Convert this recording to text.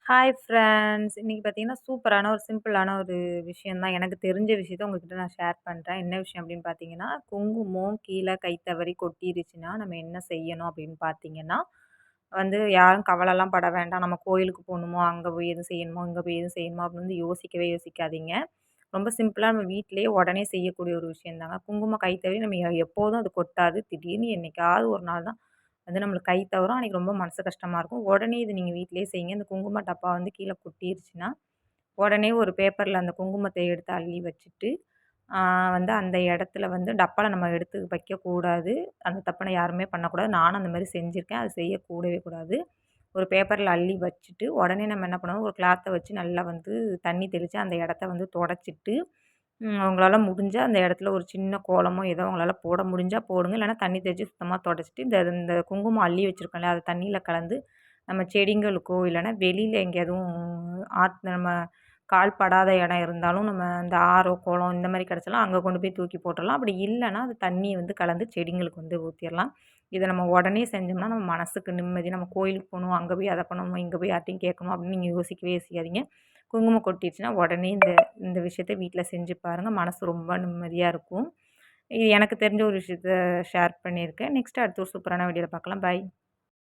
Hi friends. இன்னைக்கு பார்த்தீங்கன்னா, சூப்பரான ஒரு சிம்பிளான ஒரு விஷயம் தான். எனக்கு தெரிஞ்ச விஷயத்த உங்ககிட்ட நான் ஷேர் பண்றேன். என்ன விஷயம் அப்படின்னு பார்த்தீங்கன்னா, குங்குமம் கீழ கை தவறி கொட்டிருச்சுன்னா, நம்ம என்ன செய்யணும் அப்படின்னு பார்த்தீங்கன்னா, யாரும் கவலைலாம் பட வேண்டாம். நம்ம கோயிலுக்கு போணுமோ, அங்க போய் எதுவும் செய்யணுமோ, இங்க போய் எதுவும் செய்யணுமோ அப்படின்னு யோசிக்கவே யோசிக்காதீங்க. ரொம்ப சிம்பிளா நம்ம வீட்டிலேயே உடனே செய்யக்கூடிய ஒரு விஷயம் தாங்க. குங்குமம் கை தவறி நம்ம எப்போதும் அது கொட்டாது. திடீர்னு என்னைக்காவது ஒரு நாள் தான் நம்மளுக்கு கை தவறும். அன்னைக்கு ரொம்ப மனசு கஷ்டமா இருக்கும். உடனே இது நீங்க வீட்லயே செய்யுங்க. இந்த குங்கும டப்பா கீழ கொட்டிருச்சுன்னா, உடனே ஒரு பேப்பர்ல அந்த குங்குமத்த எடுத்து அள்ளி வச்சுட்டு, ஆ அந்த இடத்துல டப்பால நம்ம எடுத்து வைக்கக்கூடாது. அந்த தப்ப யாருமே பண்ணக்கூடாது. நானும் அந்த மாரி செஞ்சிருக்கேன். அது செய்யக்கூடவே கூடாது. ஒரு பேப்பர்ல அள்ளி வச்சுட்டு, உடனே நம்ம என்ன பண்ணணும், ஒரு கிளாத்த வச்சு நல்லா தண்ணி தெளிச்சு அந்த இடத்த தொடச்சிட்டு, உங்களால முடிஞ்சா அந்த இடத்துல ஒரு சின்ன கோலமோ, ஏதோ உங்களால போட முடிஞ்சா போடுங்க. இல்லன்னா தண்ணி தெளிச்சு சுத்தமா தொடச்சிட்டு, இந்த இந்த குங்குமம் அள்ளி வச்சிருக்கோம்ல, அத தண்ணீல கலந்து நம்ம செடிங்களுக்கோ, இல்லன்னா வெளியில எங்கேயாதும் நம்ம கால் படாத இடம் இருந்தாலும், நம்ம இந்த ஆறோ, குளம் இந்த மாரி கிடச்சாலும் அங்க கொண்டு போய் தூக்கி போட்டுறலாம். அப்படி இல்லன்னா, அந்த தண்ணிய கலந்து செடிங்களுக்கு ஊத்திறலாம். இத நம்ம உடனே செஞ்சோம்னா, நம்ம மனசுக்கு நிம்மதி. நம்ம கோயிலுக்கு போணும், அங்க போய் அத பண்ணணும், இங்க போய் யார்ட்டயும் கேட்கணும் அப்படின்னு நீங்க யோசிக்கவே யோசிக்காதீங்க. குங்குமம் கொட்டிருச்சுன்னா, உடனே இந்த இந்த விஷயத்த வீட்ல செஞ்சு பாருங்க. மனசு ரொம்ப நிம்மதியா இருக்கும். இது எனக்கு தெரிஞ்ச ஒரு விஷயத்த ஷேர் பண்ணியிருக்கேன். நெக்ஸ்ட் அடுத்த ஒரு சூப்பரான வீடியோல பார்க்கலாம். பாய்.